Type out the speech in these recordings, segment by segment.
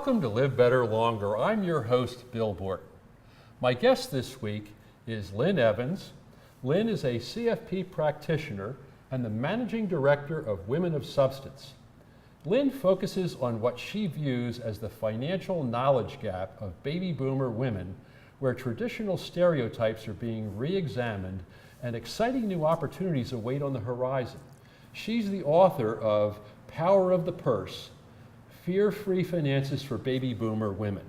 Welcome to Live Better Longer. I'm your host, Bill Borton. My guest this week is Lynn Evans. Lynn is a CFP practitioner and the managing director of Women of Substance. Lynn focuses on what she views as the financial knowledge gap of baby boomer women, where traditional stereotypes are being re-examined and exciting new opportunities await on the horizon. She's the author of Power of the Purse, Fear-Free Finances for Baby Boomer Women.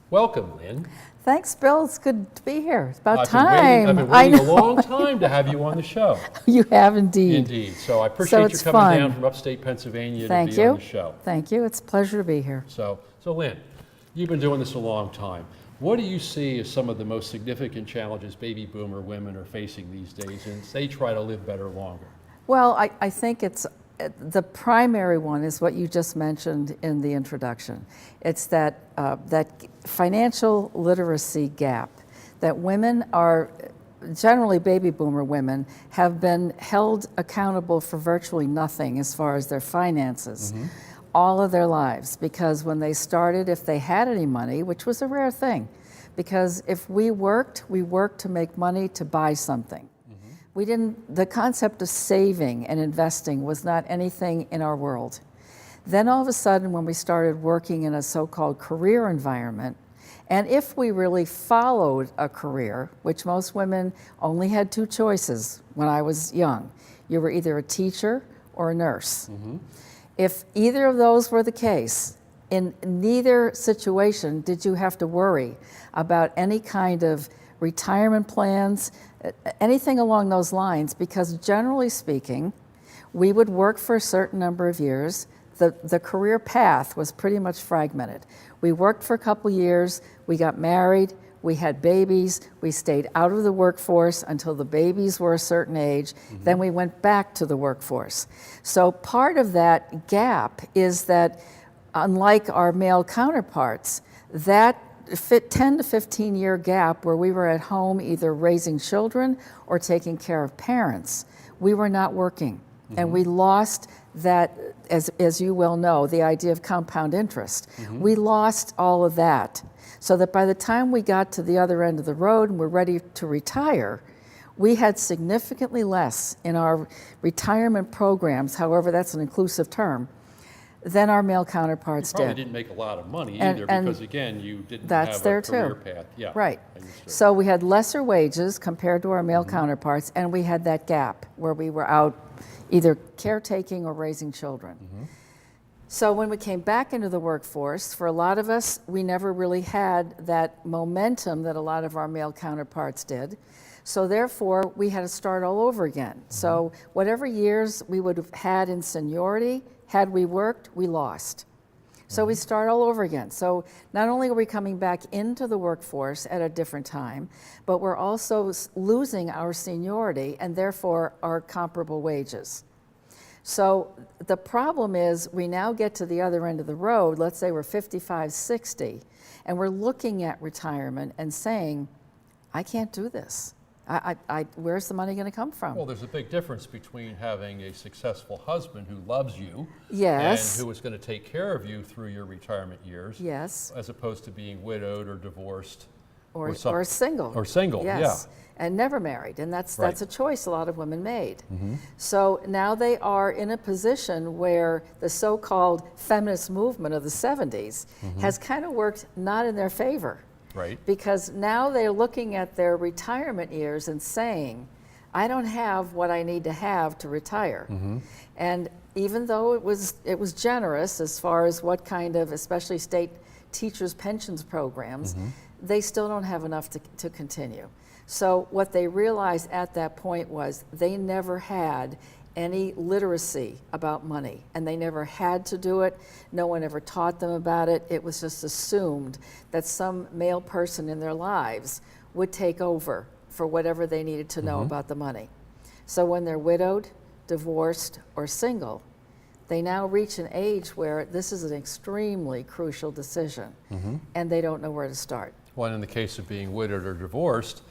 Welcome, Lynn. Thanks, Bill. It's good to be here. It's about I've time. Been waiting a long time to have you on the show. You have indeed. Indeed. So I appreciate you coming down from upstate Pennsylvania to be on the show. Thank you. It's a pleasure to be here. So Lynn, you've been doing this a long time. What do you see as some of the most significant challenges baby boomer women are facing these days as they try to live better longer? Well, I think the primary one is what you just mentioned in the introduction. It's that financial literacy gap, that women are, generally baby boomer women, have been held accountable for virtually nothing as far as their finances all of their lives. Because when they started, if they had any money, which was a rare thing, because if we worked to make money to buy something. The concept of saving and investing was not anything in our world. Then all of a sudden, when we started working in a so-called career environment, and if we really followed a career, which most women only had two choices when I was young, you were either a teacher or a nurse. If either of those were the case, in neither situation did you have to worry about any kind of retirement plans, anything along those lines, because generally speaking, we would work for a certain number of years. The career path was pretty much fragmented. We worked for a couple years, we got married, we had babies, we stayed out of the workforce until the babies were a certain age, then we went back to the workforce. So part of that gap is that, unlike our male counterparts, that 10 to 15 year gap where we were at home either raising children or taking care of parents, we were not working. And we lost that, as you well know, the idea of compound interest. We lost all of that. So that by the time we got to the other end of the road and were ready to retire, we had significantly less in our retirement programs, however that's an inclusive term, than our male counterparts did. You probably didn't make a lot of money either, because again, you didn't have a career path. Yeah, right. Understood. So we had lesser wages compared to our male counterparts, and we had that gap where we were out either caretaking or raising children. So when we came back into the workforce, for a lot of us, we never really had that momentum that a lot of our male counterparts did. So therefore, we had to start all over again. So whatever years we would have had in seniority, had we worked, we lost. So we start all over again. So not only are we coming back into the workforce at a different time, but we're also losing our seniority and therefore our comparable wages. So the problem is we now get to the other end of the road, let's say we're 55, 60, and we're looking at retirement and saying, I can't do this. Where's the money going to come from? Well, there's a big difference between having a successful husband who loves you, yes, and who is going to take care of you through your retirement years, yes, as opposed to being widowed or divorced, or single, yes, yes, and never married, and that's a choice a lot of women made. So now they are in a position where the so-called feminist movement of the 70s has kind of worked not in their favor. Right. Because now they're looking at their retirement years and saying, I don't have what I need to have to retire. And even though it was generous as far as what kind of, especially state teachers' pensions programs, they still don't have enough to continue. So what they realized at that point was they never had any literacy about money, and they never had to do it. No one ever taught them about it. It was just assumed that some male person in their lives would take over for whatever they needed to know about the money. So when they're widowed, divorced, or single, they now reach an age where this is an extremely crucial decision, and they don't know where to start. Well, in the case of being widowed or divorced,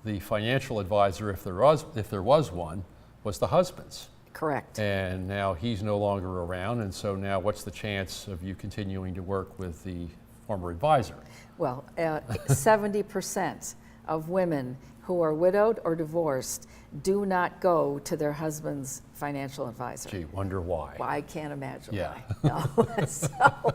the financial advisor, if there was one, was the husband's. Correct. And now he's no longer around, and so now what's the chance of you continuing to work with the former advisor? Well, 70% of women who are widowed or divorced do not go to their husband's financial advisor. Gee, wonder why. Well, I can't imagine Yeah. why. No.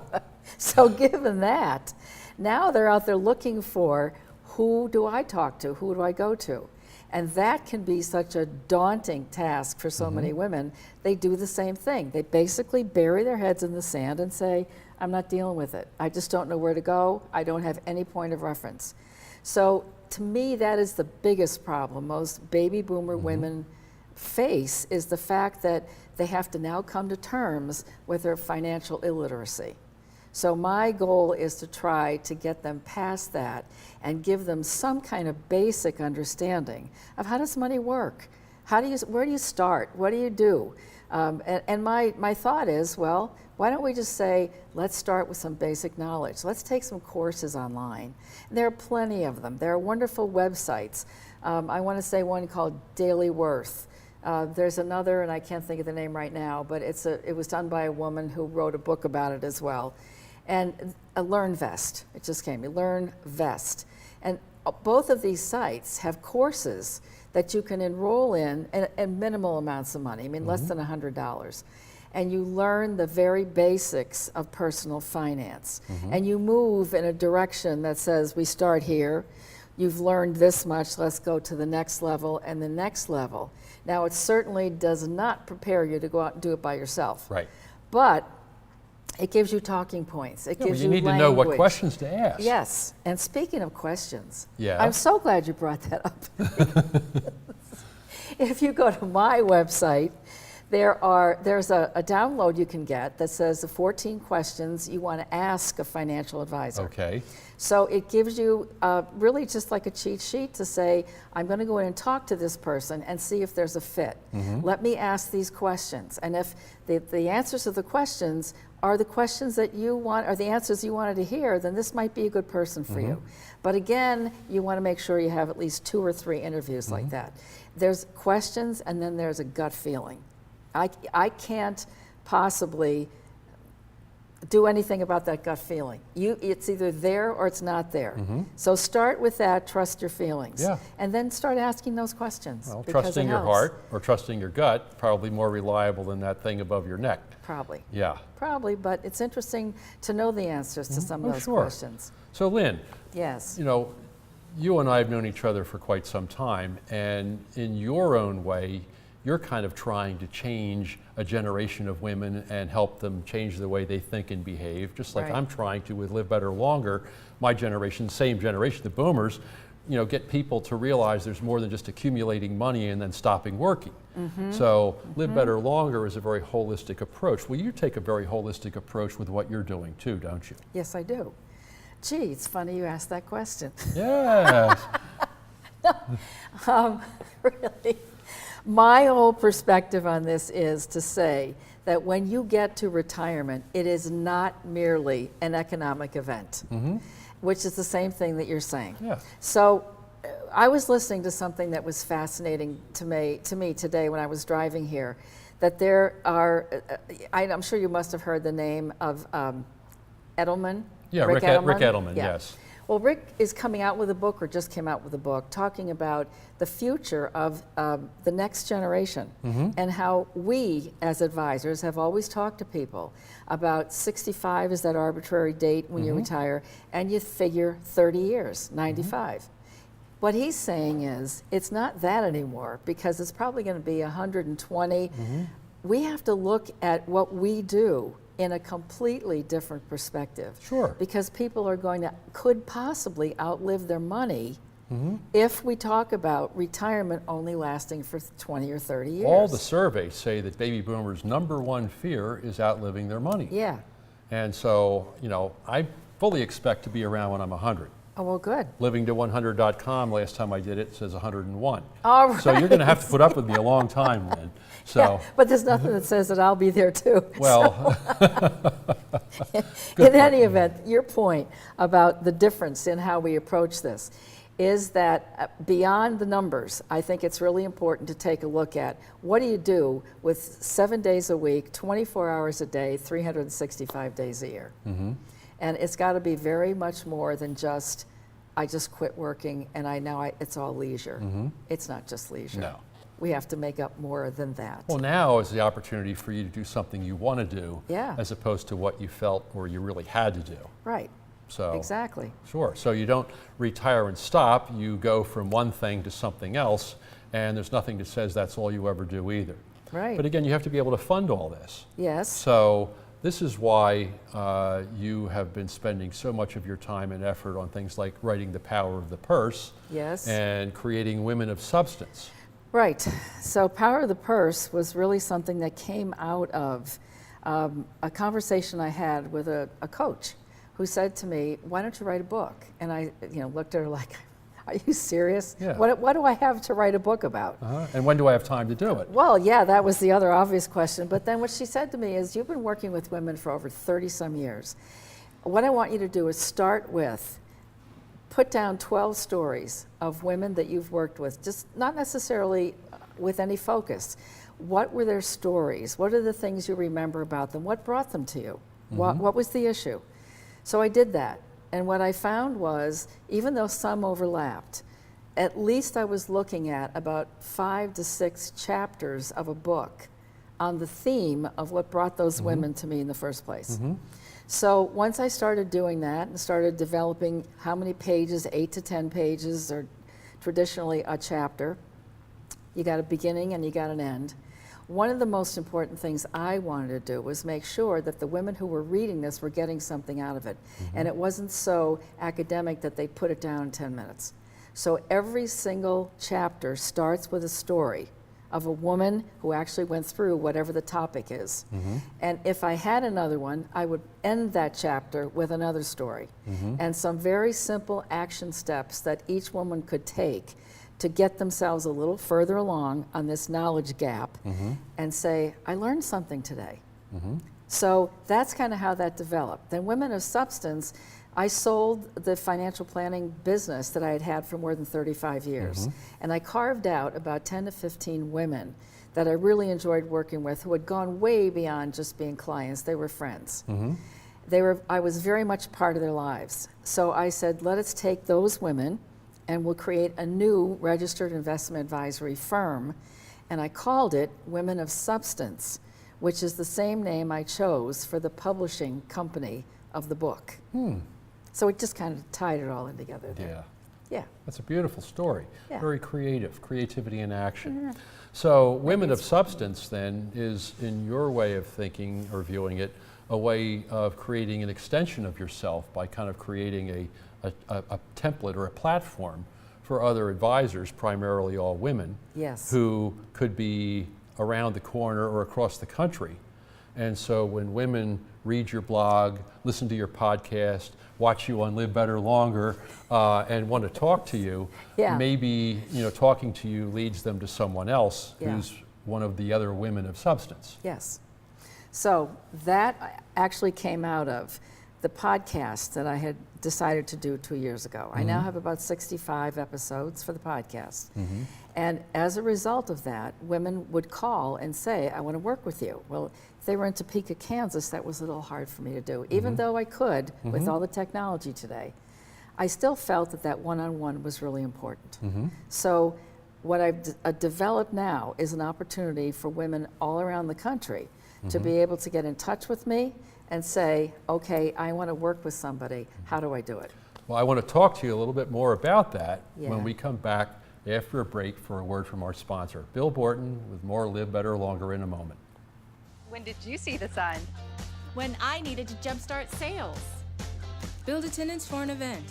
So given that, now they're out there looking for, who do I talk to? Who do I go to? And that can be such a daunting task for so many women. They do the same thing. They basically bury their heads in the sand and say, I'm not dealing with it. I just don't know where to go. I don't have any point of reference. So to me, that is the biggest problem most baby boomer women face, is the fact that they have to now come to terms with their financial illiteracy. So my goal is to try to get them past that and give them some kind of basic understanding of, how does money work? Where do you start? What do you do? And my thought is, well, why don't we just say, let's start with some basic knowledge. Let's take some courses online. There are plenty of them. There are wonderful websites. I want to say one called Daily Worth. There's another, and I can't think of the name right now, but it was done by a woman who wrote a book about it as well. And LearnVest, it just came, LearnVest. And both of these sites have courses that you can enroll in at minimal amounts of money, I mean less than $100. And you learn the very basics of personal finance. And you move in a direction that says, we start here, you've learned this much, let's go to the next level and the next level. Now, it certainly does not prepare you to go out and do it by yourself. Right. But it gives you talking points. It gives you need language. to know what questions to ask. Yes, and speaking of questions, Yeah. I'm so glad you brought that up. If you go to my website, there's a download you can get that says the 14 questions you want to ask a financial advisor. Okay. So it gives you really just like a cheat sheet to say, I'm going to go in and talk to this person and see if there's a fit. Let me ask these questions. And if the answers to the questions are the questions that you want, or the answers you wanted to hear, then this might be a good person for you. But again, you want to make sure you have at least 2 or 3 interviews like that. There's questions, and then there's a gut feeling. I can't possibly do anything about that gut feeling. It's either there or it's not there. So start with that, trust your feelings. Yeah. And then start asking those questions. Well, because trusting it your helps. heart or trusting your gut, probably more reliable than that thing above your neck. Probably. Yeah. Probably, but it's interesting to know the answers to some of those sure. questions. So Lynn, Yes. you know, you and I have known each other for quite some time, and in your own way, you're kind of trying to change a generation of women and help them change the way they think and behave, just like Right. I'm trying to with Live Better Longer. My generation, same generation, the boomers, you know, get people to realize there's more than just accumulating money and then stopping working. So Live Better Longer is a very holistic approach. Well, you take a very holistic approach with what you're doing too, don't you? Yes, I do. Gee, it's funny you asked that question. Yes. Really. My whole perspective on this is to say that when you get to retirement, it is not merely an economic event, which is the same thing that you're saying. Yeah. So I was listening to something that was fascinating to me today when I was driving here, that there are, I'm sure you must have heard the name of Edelman. Yeah, Rick Edelman, Yeah. yes. Well, Rick is coming out with a book, or just came out with a book, talking about the future of the next generation and how we, as advisors, have always talked to people about 65 is that arbitrary date when you retire, and you figure 30 years, 95. What he's saying is it's not that anymore, because it's probably going to be 120. We have to look at what we do in a completely different perspective. Sure. Because people are could possibly outlive their money if we talk about retirement only lasting for 20 or 30 years. All the surveys say that baby boomers' #1 fear is outliving their money. Yeah. And so, you know, I fully expect to be around when I'm 100. Oh, well, good. Livingto100.com, last time I did it, says 101. All right. So you're going to have to put up with me a long time, Lynn. So, Yeah, but there's nothing that says that I'll be there too. well, In any event, your point about the difference in how we approach this is that beyond the numbers, I think it's really important to take a look at what do you do with 7 days a week, 24 hours a day, 365 days a year. And it's got to be very much more than just, I just quit working and it's all leisure. It's not just leisure. No. We have to make up more than that. Well, now is the opportunity for you to do something you want to do, Yeah. as opposed to what you felt or you really had to do. Right. So Exactly. Sure. So you don't retire and stop. You go from one thing to something else, and there's nothing that says that's all you ever do either. Right. But again, you have to be able to fund all this. Yes. So this is why you have been spending so much of your time and effort on things like writing The Power of the Purse. Yes. And creating Women of Substance. Right. So Power of the Purse was really something that came out of a conversation I had with a coach who said to me, why don't you write a book? And I looked at her like, are you serious? Yeah. What do I have to write a book about? And when do I have time to do it? Well, yeah, that was the other obvious question. But then what she said to me is, you've been working with women for over 30 some years. What I want you to do is start with, put down 12 stories of women that you've worked with, just not necessarily with any focus. What were their stories? What are the things you remember about them? What brought them to you? What was the issue? So I did that. And what I found was, even though some overlapped, at least I was looking at about 5 to 6 chapters of a book on the theme of what brought those women to me in the first place. So once I started doing that and started developing how many pages, 8 to 10 pages, or traditionally a chapter, you got a beginning and you got an end. One of the most important things I wanted to do was make sure that the women who were reading this were getting something out of it. And it wasn't so academic that they put it down in 10 minutes. So every single chapter starts with a story of a woman who actually went through whatever the topic is. And if I had another one, I would end that chapter with another story. And some very simple action steps that each woman could take to get themselves a little further along on this knowledge gap and say, I learned something today. So that's kind of how that developed. Then Women of Substance, I sold the financial planning business that I had had for more than 35 years. And I carved out about 10 to 15 women that I really enjoyed working with, who had gone way beyond just being clients. They were friends. I was very much part of their lives. So I said, let us take those women and we'll create a new registered investment advisory firm. And I called it Women of Substance, which is the same name I chose for the publishing company of the book. So it just kind of tied it all in together there. Yeah. That's a beautiful story. Yeah. Very creative, creativity in action. So Women of Substance then is, in your way of thinking or viewing it, a way of creating an extension of yourself by kind of creating a template or a platform for other advisors, primarily all women, who could be around the corner or across the country. And so when women read your blog, listen to your podcast, watch you on Live Better Longer, and want to talk to you, maybe talking to you leads them to someone else who's one of the other women of substance. Yes. So that actually came out of the podcast that I had decided to do 2 years ago. I now have about 65 episodes for the podcast. And as a result of that, women would call and say, I want to work with you. Well, if they were in Topeka, Kansas, that was a little hard for me to do. Even though I could, with all the technology today, I still felt that that one-on-one was really important. So what I've developed now is an opportunity for women all around the country to be able to get in touch with me and say, okay, I want to work with somebody. How do I do it? Well, I want to talk to you a little bit more about that when we come back after a break for a word from our sponsor, Bill Borton, with more Live Better Longer in a moment. When did you see the sign? When I needed to jumpstart sales. Build attendance for an event.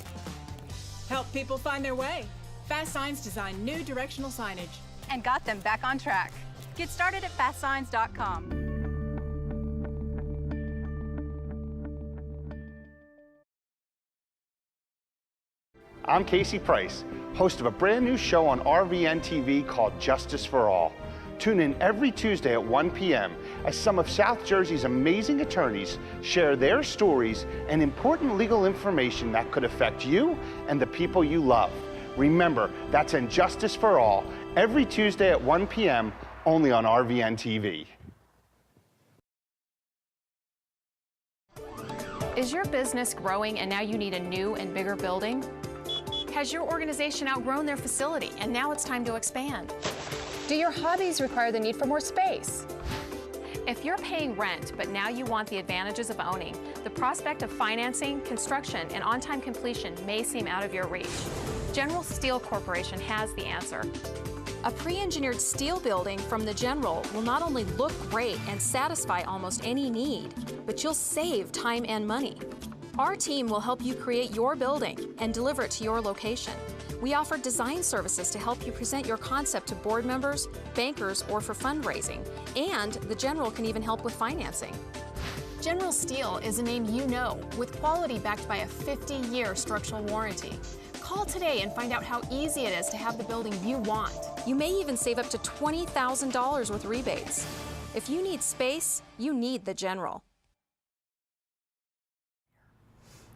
Help people find their way. Fast Signs designed new directional signage. And got them back on track. Get started at fastsigns.com. I'm Casey Price, host of a brand new show on RVN TV called Justice for All. Tune in every Tuesday at 1 p.m. as some of South Jersey's amazing attorneys share their stories and important legal information that could affect you and the people you love. Remember, that's in Justice for All, every Tuesday at 1 p.m., only on RVN TV. Is your business growing and now you need a new and bigger building? Has your organization outgrown their facility and now it's time to expand? Do your hobbies require the need for more space? If you're paying rent, but now you want the advantages of owning, the prospect of financing, construction, and on-time completion may seem out of your reach. General Steel Corporation has the answer. A pre-engineered steel building from the General will not only look great and satisfy almost any need, but you'll save time and money. Our team will help you create your building and deliver it to your location. We offer design services to help you present your concept to board members, bankers, or for fundraising. And the General can even help with financing. General Steel is a name you know, with quality backed by a 50-year structural warranty. Call today and find out how easy it is to have the building you want. You may even save up to $20,000 with rebates. If you need space, you need the General.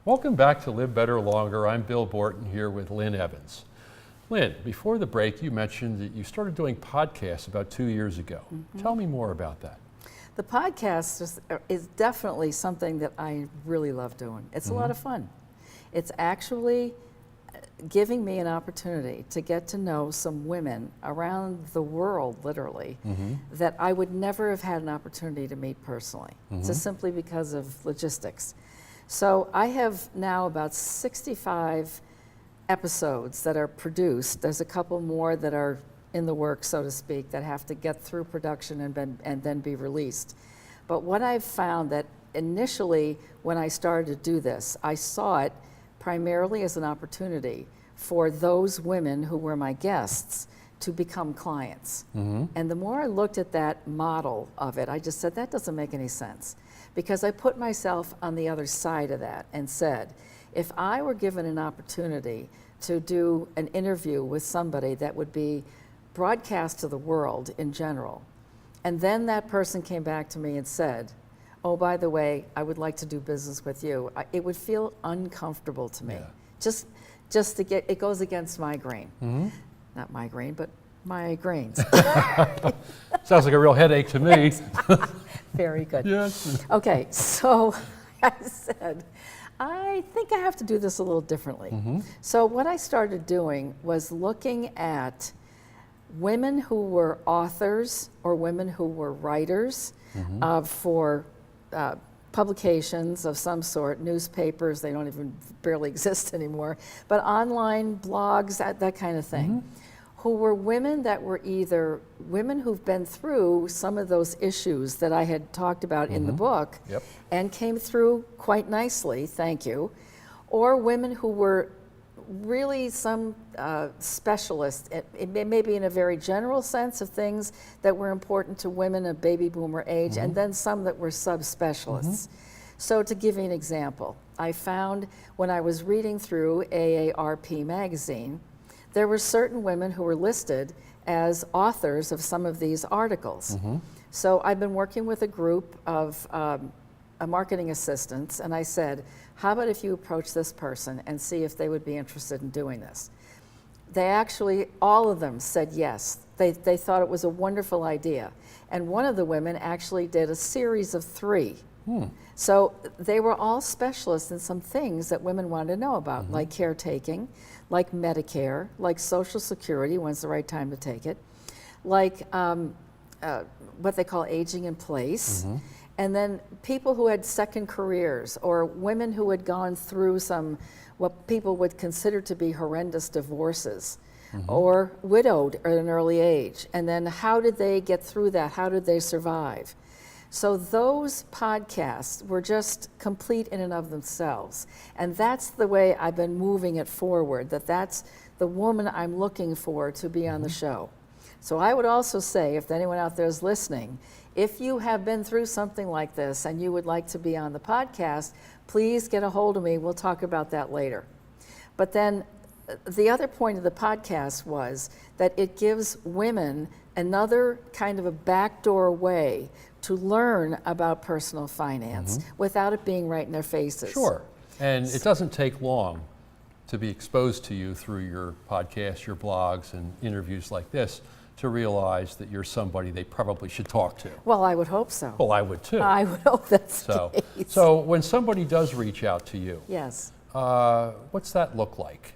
Welcome back to Live Better Longer. I'm Bill Borton here with Lynn Evans. Lynn, before the break, you mentioned that you started doing podcasts about 2 years ago. Tell me more about that. The podcast is definitely something that I really love doing. It's a lot of fun. It's actually giving me an opportunity to get to know some women around the world, literally, that I would never have had an opportunity to meet personally, just simply because of logistics. So I have now about 65 episodes that are produced. There's a couple more that are in the works, so to speak, that have to get through production and then be released. But what I've found that initially when I started to do this, I saw it primarily as an opportunity for those women who were my guests to become clients. And the more I looked at that model of it, I just said, that doesn't make any sense. Because I put myself on the other side of that and said, if I were given an opportunity to do an interview with somebody that would be broadcast to the world in general, and then that person came back to me and said, oh, by the way, I would like to do business with you, it would feel uncomfortable to me. Just to get, it goes against my grain. Not migraine, but migraines. Sounds like a real headache to me. Very good. Yes. Okay, so I said, I think I have to do this a little differently. So what I started doing was looking at women who were authors or women who were writers for publications of some sort, newspapers, they don't even barely exist anymore, but online blogs, that kind of thing. Who were women that were either women who've been through some of those issues that I had talked about in the book and came through quite nicely, thank you, or women who were really some specialists, maybe in a very general sense of things that were important to women of baby boomer age, and then some that were subspecialists. So to give you an example, I found when I was reading through AARP magazine, there were certain women who were listed as authors of some of these articles. So I've been working with a group of marketing assistants, and I said, how about if you approach this person and see if they would be interested in doing this? They actually, all of them said yes. They thought it was a wonderful idea. And one of the women actually did a series of 3. So they were all specialists in some things that women wanted to know about, like caretaking, like Medicare, like Social Security, when's the right time to take it, like what they call aging in place, and then people who had second careers, or women who had gone through some, what people would consider to be horrendous divorces, or widowed at an early age, and then how did they get through that, how did they survive? So those podcasts were just complete in and of themselves. And that's the way I've been moving it forward, that's the woman I'm looking for to be on the show. So I would also say, if anyone out there is listening, if you have been through something like this and you would like to be on the podcast, please get a hold of me. We'll talk about that later. But then the other point of the podcast was that it gives women another kind of a backdoor way to learn about personal finance without it being right in their faces. Sure, and it doesn't take long to be exposed to you through your podcasts, your blogs, and interviews like this to realize that you're somebody they probably should talk to. Well, I would hope so. Well, I would too. I would hope that's So, the case. so when somebody does reach out to you, Yes. what's that look like?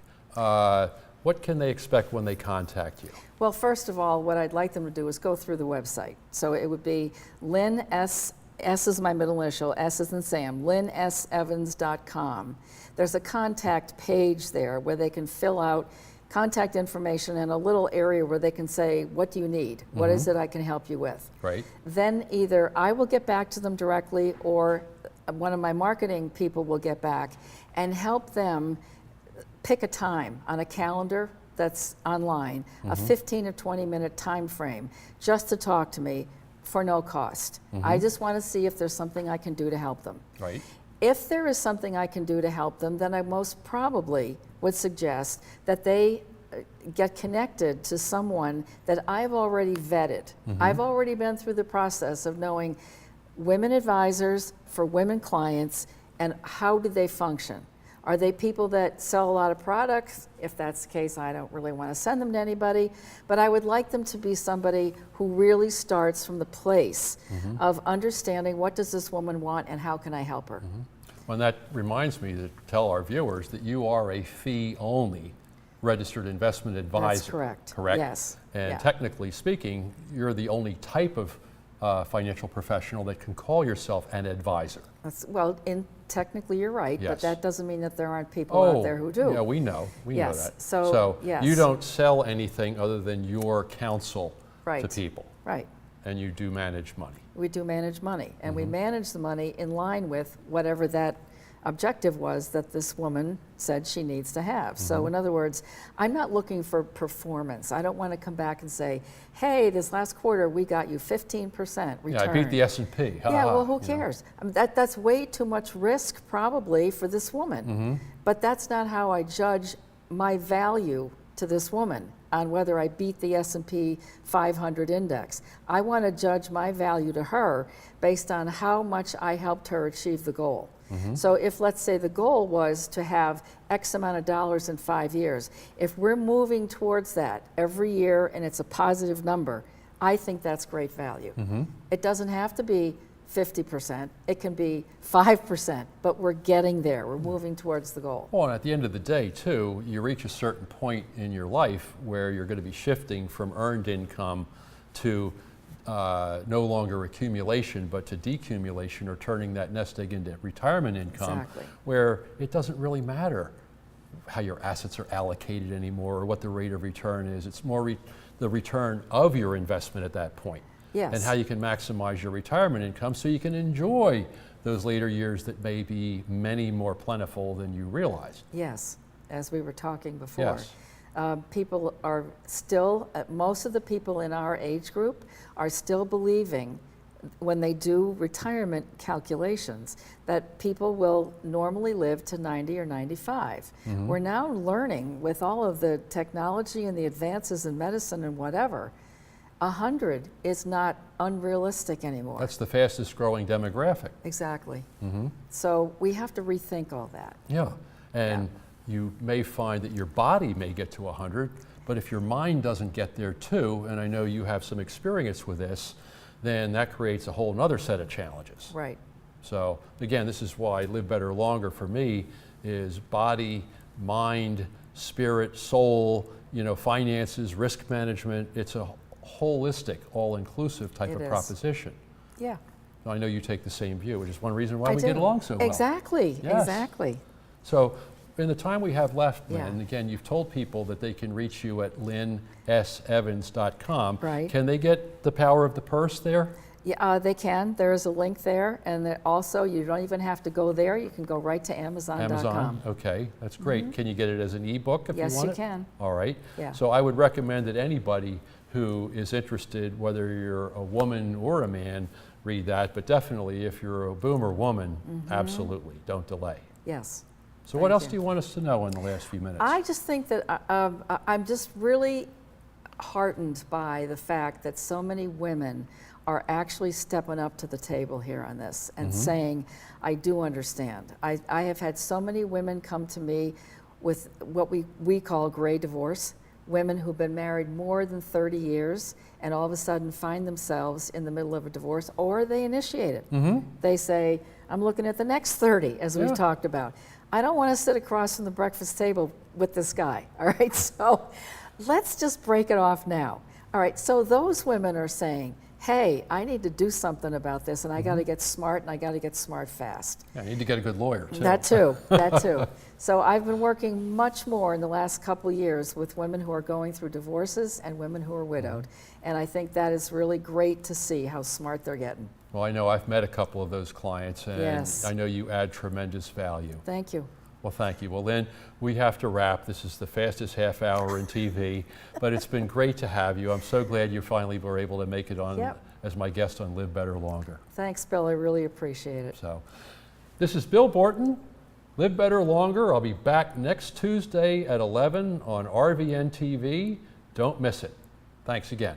What can they expect when they contact you? Well, first of all, what I'd like them to do is go through the website. So it would be Lynn S. S is my middle initial, S is in Sam, lynnsevans.com. There's a contact page there where they can fill out contact information and a little area where they can say, what do you need? What is it I can help you with? Right. Then either I will get back to them directly or one of my marketing people will get back and help them pick a time on a calendar that's online, a 15 or 20 minute time frame, just to talk to me for no cost. I just want to see if there's something I can do to help them. Right. If there is something I can do to help them, then I most probably would suggest that they get connected to someone that I've already vetted. I've already been through the process of knowing women advisors for women clients and how do they function. Are they people that sell a lot of products? If that's the case, I don't really want to send them to anybody, but I would like them to be somebody who really starts from the place of understanding what does this woman want and how can I help her. Well, that reminds me to tell our viewers that you are a fee-only registered investment advisor. That's correct. Correct? Yes. And Yeah. technically speaking, you're the only type of financial professional that can call yourself an advisor. Well, technically you're right, Yes. but that doesn't mean that there aren't people out there who do. Yeah, we know. We know Yes, that. so, yes. you don't sell anything other than your counsel to Right. people, Right. and you do manage money. We do manage money, and we manage the money in line with whatever that objective was that this woman said she needs to have. So in other words, I'm not looking for performance. I don't want to come back and say, hey, this last quarter we got you 15% return. Yeah, I beat the S&P. Yeah, well, who cares? I mean, that's way too much risk probably for this woman. But that's not how I judge my value to this woman on whether I beat the S&P 500 index. I want to judge my value to her based on how much I helped her achieve the goal. So if, let's say, the goal was to have X amount of dollars in 5 years, if we're moving towards that every year and it's a positive number, I think that's great value. It doesn't have to be 50%, it can be 5%, but we're getting there, we're moving towards the goal. Well, and at the end of the day, too, you reach a certain point in your life where you're going to be shifting from earned income to no longer accumulation, but to decumulation, or turning that nest egg into retirement income, Exactly. where it doesn't really matter how your assets are allocated anymore or what the rate of return is. It's more the return of your investment at that point. Yes. And how you can maximize your retirement income so you can enjoy those later years that may be many more plentiful than you realized. Yes, as we were talking before. Yes. People are still, most of the people in our age group are still believing when they do retirement calculations that people will normally live to 90 or 95. We're now learning with all of the technology and the advances in medicine and whatever, 100 is not unrealistic anymore. That's the fastest growing demographic. Exactly. So we have to rethink all that. Yeah, and you may find that your body may get to 100, but if your mind doesn't get there too, and I know you have some experience with this, then that creates a whole nother set of challenges. Right. So again, this is why Live Better Longer for me is body, mind, spirit, soul, finances, risk management. It's a holistic, all-inclusive type It of is. proposition. Yeah. I know you take the same view, which is one reason why I we do. get along so well. Exactly. Yes. Exactly. So in the time we have left, Yeah. Lynn, again, you've told people that they can reach you at lynnsevans.com. Right. Can they get the power of the purse there? Yeah, they can. There is a link there, and also you don't even have to go there. You can go right to Amazon.com. Amazon? Okay, that's great. Can you get it as an ebook if Yes, you want you it? can. All right. Yeah. So I would recommend that anybody who is interested, whether you're a woman or a man, read that. But definitely if you're a boomer woman, absolutely, don't delay. Yes. So what Thank else you. do you want us to know in the last few minutes? I just think that I'm just really heartened by the fact that so many women are actually stepping up to the table here on this and saying, I do understand. I have had so many women come to me with what we call gray divorce, women who've been married more than 30 years and all of a sudden find themselves in the middle of a divorce, or they initiate it. They say, I'm looking at the next 30, as we've talked about. I don't want to sit across from the breakfast table with this guy, all right? So let's just break it off now. All right, so those women are saying, hey, I need to do something about this, and I got to get smart, and I got to get smart fast. Yeah, you need to get a good lawyer, too. That too, that too. So I've been working much more in the last couple years with women who are going through divorces and women who are widowed. And I think that is really great to see how smart they're getting. Well, I know I've met a couple of those clients, and Yes. I know you add tremendous value. Thank you. Well, thank you. Well, Lynn, we have to wrap. This is the fastest half hour in TV, but it's been great to have you. I'm so glad you finally were able to make it on as my guest on Live Better Longer. Thanks, Bill. I really appreciate it. So, this is Bill Borton, Live Better Longer. I'll be back next Tuesday at 11 on RVN TV. Don't miss it. Thanks again.